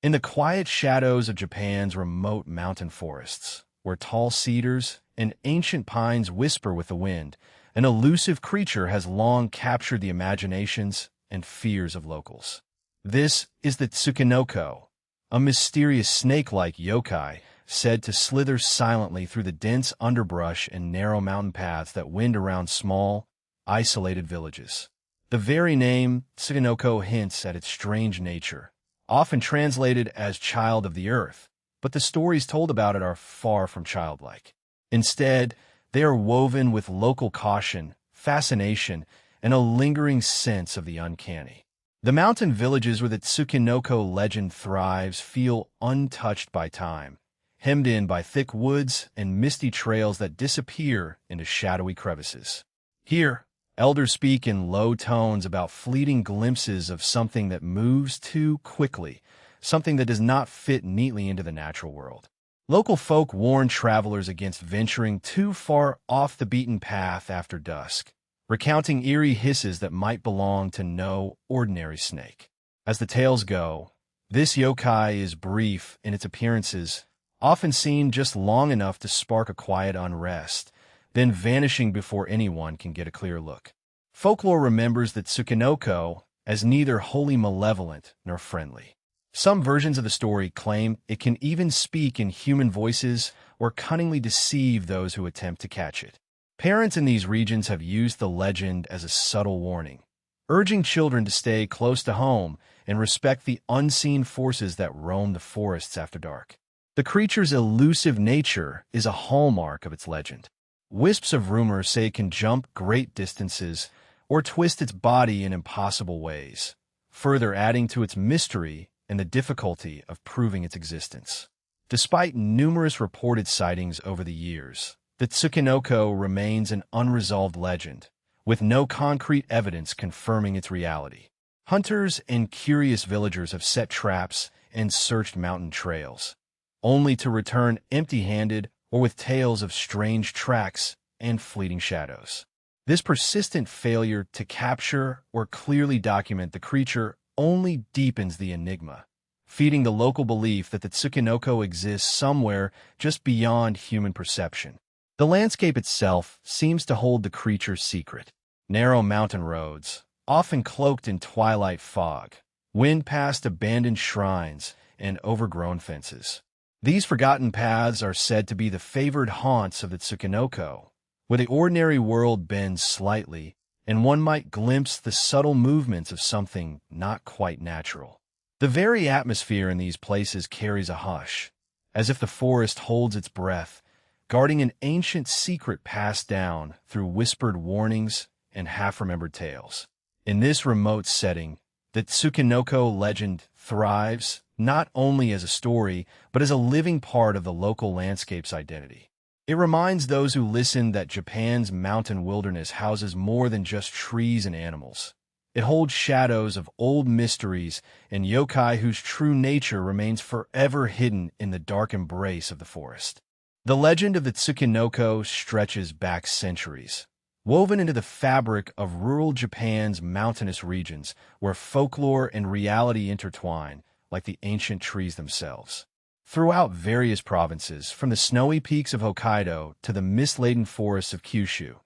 In the quiet shadows of Japan's remote mountain forests, where tall cedars and ancient pines whisper with the wind, an elusive creature has long captured the imaginations and fears of locals. This is the Tsuchinoko, a mysterious snake-like yokai said to slither silently through the dense underbrush and narrow mountain paths that wind around small, isolated villages. The very name, Tsuchinoko, hints at its strange nature, often translated as child of the earth, but the stories told about it are far from childlike. Instead, they are woven with local caution, fascination, and a lingering sense of the uncanny. The mountain villages where the Tsuchinoko legend thrives feel untouched by time, hemmed in by thick woods and misty trails that disappear into shadowy crevices. Here, elders speak in low tones about fleeting glimpses of something that moves too quickly, something that does not fit neatly into the natural world. Local folk warn travelers against venturing too far off the beaten path after dusk, recounting eerie hisses that might belong to no ordinary snake. As the tales go, this yokai is brief in its appearances, often seen just long enough to spark a quiet unrest, then vanishing before anyone can get a clear look. Folklore remembers that Tsuchinoko as neither wholly malevolent nor friendly. Some versions of the story claim it can even speak in human voices or cunningly deceive those who attempt to catch it. Parents in these regions have used the legend as a subtle warning, urging children to stay close to home and respect the unseen forces that roam the forests after dark. The creature's elusive nature is a hallmark of its legend. Wisps of rumor say it can jump great distances or twist its body in impossible ways, further adding to its mystery and the difficulty of proving its existence. Despite numerous reported sightings over the years, the Tsuchinoko remains an unresolved legend, with no concrete evidence confirming its reality. Hunters and curious villagers have set traps and searched mountain trails, only to return empty-handed or with tales of strange tracks and fleeting shadows. This persistent failure to capture or clearly document the creature only deepens the enigma, feeding the local belief that the Tsuchinoko exists somewhere just beyond human perception. The landscape itself seems to hold the creature's secret. Narrow mountain roads, often cloaked in twilight fog, wind past abandoned shrines and overgrown fences. These forgotten paths are said to be the favored haunts of the Tsuchinoko, where the ordinary world bends slightly, and one might glimpse the subtle movements of something not quite natural. The very atmosphere in these places carries a hush, as if the forest holds its breath, guarding an ancient secret passed down through whispered warnings and half-remembered tales. In this remote setting, the Tsuchinoko legend thrives not only as a story, but as a living part of the local landscape's identity. It reminds those who listen that Japan's mountain wilderness houses more than just trees and animals. It holds shadows of old mysteries and yokai whose true nature remains forever hidden in the dark embrace of the forest. The legend of the Tsuchinoko stretches back centuries, woven into the fabric of rural Japan's mountainous regions, where folklore and reality intertwine like the ancient trees themselves. Throughout various provinces, from the snowy peaks of Hokkaido to the mist-laden forests of Kyushu,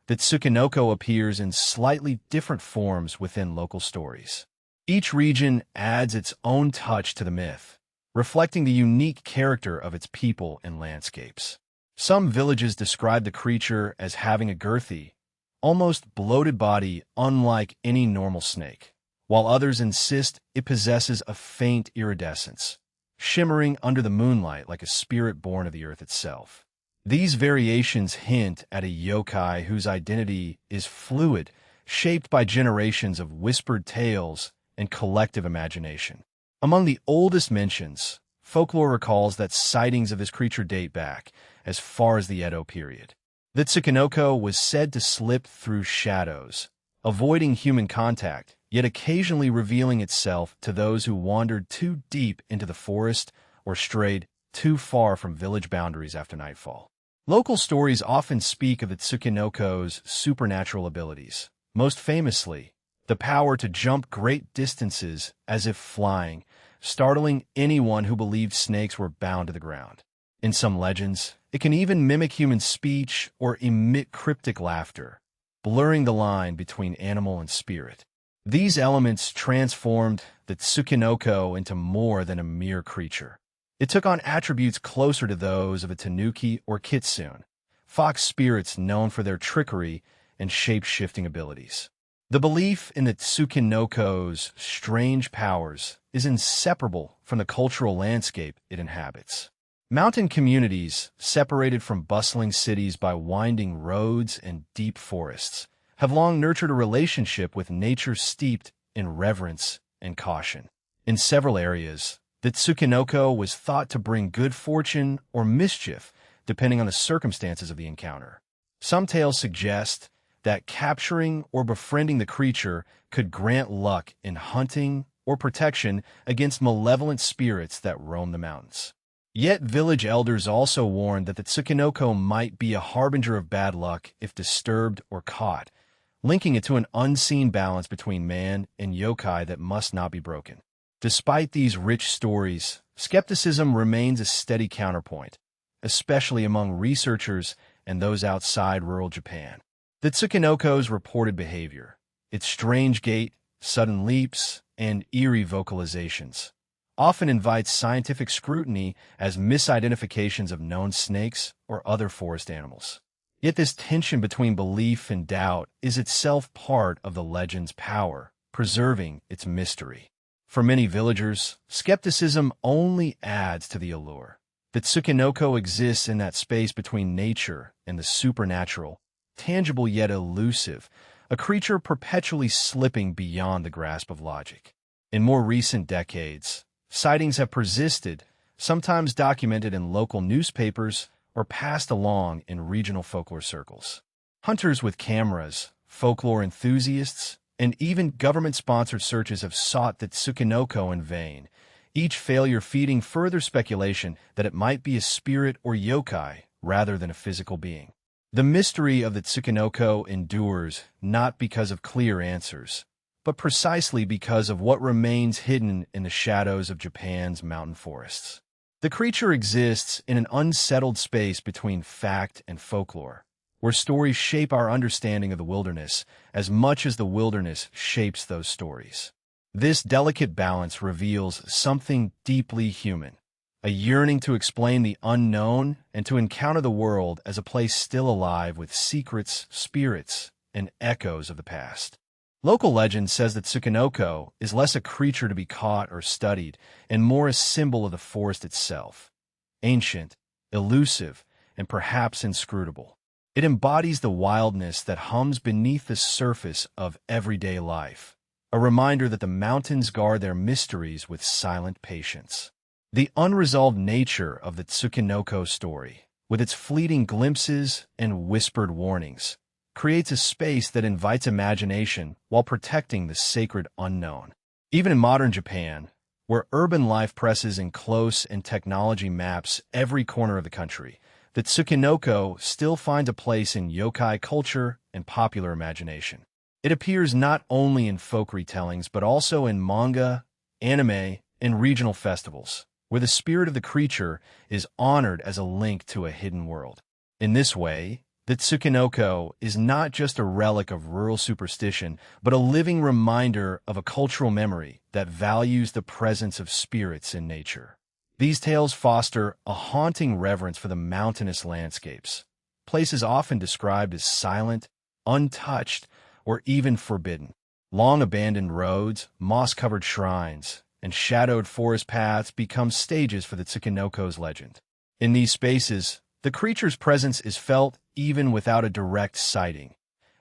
the Tsuchinoko appears in slightly different forms within local stories. Each region adds its own touch to the myth, reflecting the unique character of its people and landscapes. Some villages describe the creature as having a girthy, almost bloated body unlike any normal snake, while others insist it possesses a faint iridescence, shimmering under the moonlight like a spirit born of the earth itself. These variations hint at a yokai whose identity is fluid, shaped by generations of whispered tales and collective imagination. Among the oldest mentions, folklore recalls that sightings of this creature date back as far as the Edo period. The Tsuchinoko was said to slip through shadows, avoiding human contact, yet occasionally revealing itself to those who wandered too deep into the forest or strayed too far from village boundaries after nightfall. Local stories often speak of the Tsuchinoko's supernatural abilities, most famously, the power to jump great distances as if flying, startling anyone who believed snakes were bound to the ground. In some legends, it can even mimic human speech or emit cryptic laughter, blurring the line between animal and spirit. These elements transformed the Tsuchinoko into more than a mere creature. It took on attributes closer to those of a tanuki or kitsune, fox spirits known for their trickery and shape-shifting abilities. The belief in the Tsuchinoko's strange powers is inseparable from the cultural landscape it inhabits. Mountain communities, separated from bustling cities by winding roads and deep forests, have long nurtured a relationship with nature steeped in reverence and caution. In several areas, the Tsuchinoko was thought to bring good fortune or mischief, depending on the circumstances of the encounter. Some tales suggest that capturing or befriending the creature could grant luck in hunting or protection against malevolent spirits that roam the mountains. Yet village elders also warned that the Tsuchinoko might be a harbinger of bad luck if disturbed or caught, linking it to an unseen balance between man and yokai that must not be broken. Despite these rich stories, skepticism remains a steady counterpoint, especially among researchers and those outside rural Japan. The Tsuchinoko's reported behavior, its strange gait, sudden leaps, and eerie vocalizations, often invites scientific scrutiny as misidentifications of known snakes or other forest animals. Yet this tension between belief and doubt is itself part of the legend's power, preserving its mystery. For many villagers, skepticism only adds to the allure. The Tsuchinoko exists in that space between nature and the supernatural, tangible yet elusive, a creature perpetually slipping beyond the grasp of logic. In more recent decades, sightings have persisted, sometimes documented in local newspapers or passed along in regional folklore circles. Hunters with cameras, folklore enthusiasts, and even government-sponsored searches have sought the Tsuchinoko in vain, each failure feeding further speculation that it might be a spirit or yokai rather than a physical being. The mystery of the Tsuchinoko endures not because of clear answers, but precisely because of what remains hidden in the shadows of Japan's mountain forests. The creature exists in an unsettled space between fact and folklore, where stories shape our understanding of the wilderness as much as the wilderness shapes those stories. This delicate balance reveals something deeply human, a yearning to explain the unknown and to encounter the world as a place still alive with secrets, spirits, and echoes of the past. Local legend says that Tsuchinoko is less a creature to be caught or studied and more a symbol of the forest itself, ancient, elusive, and perhaps inscrutable. It embodies the wildness that hums beneath the surface of everyday life, a reminder that the mountains guard their mysteries with silent patience. The unresolved nature of the Tsuchinoko story, with its fleeting glimpses and whispered warnings, creates a space that invites imagination while protecting the sacred unknown. Even in modern Japan, where urban life presses in close and technology maps every corner of the country, the Tsuchinoko still finds a place in yokai culture and popular imagination. It appears not only in folk retellings but also in manga, anime, and regional festivals, where the spirit of the creature is honored as a link to a hidden world. In this way, the Tsuchinoko is not just a relic of rural superstition, but a living reminder of a cultural memory that values the presence of spirits in nature. These tales foster a haunting reverence for the mountainous landscapes, places often described as silent, untouched, or even forbidden. Long abandoned roads, moss-covered shrines, and shadowed forest paths become stages for the Tsuchinoko's legend. In these spaces, the creature's presence is felt even without a direct sighting,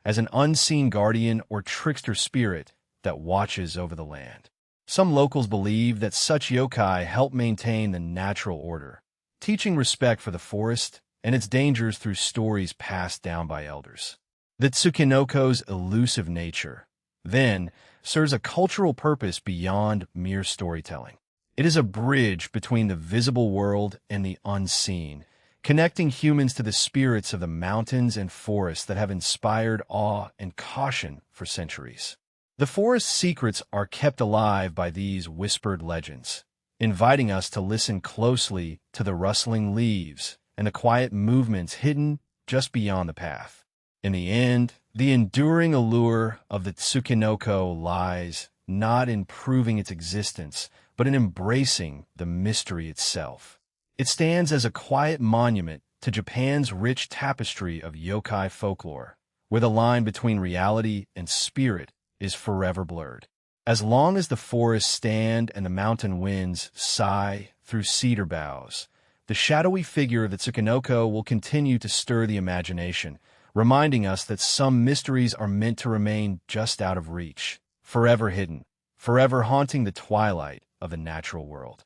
as an unseen guardian or trickster spirit that watches over the land. Some locals believe that such yokai help maintain the natural order, teaching respect for the forest and its dangers through stories passed down by elders. The Tsuchinoko's elusive nature, then, serves a cultural purpose beyond mere storytelling. It is a bridge between the visible world and the unseen, connecting humans to the spirits of the mountains and forests that have inspired awe and caution for centuries. The forest's secrets are kept alive by these whispered legends, inviting us to listen closely to the rustling leaves and the quiet movements hidden just beyond the path. In the end, the enduring allure of the Tsuchinoko lies not in proving its existence, but in embracing the mystery itself. It stands as a quiet monument to Japan's rich tapestry of yokai folklore, where the line between reality and spirit is forever blurred. As long as the forests stand and the mountain winds sigh through cedar boughs, the shadowy figure of the Tsuchinoko will continue to stir the imagination, reminding us that some mysteries are meant to remain just out of reach, forever hidden, forever haunting the twilight of the natural world.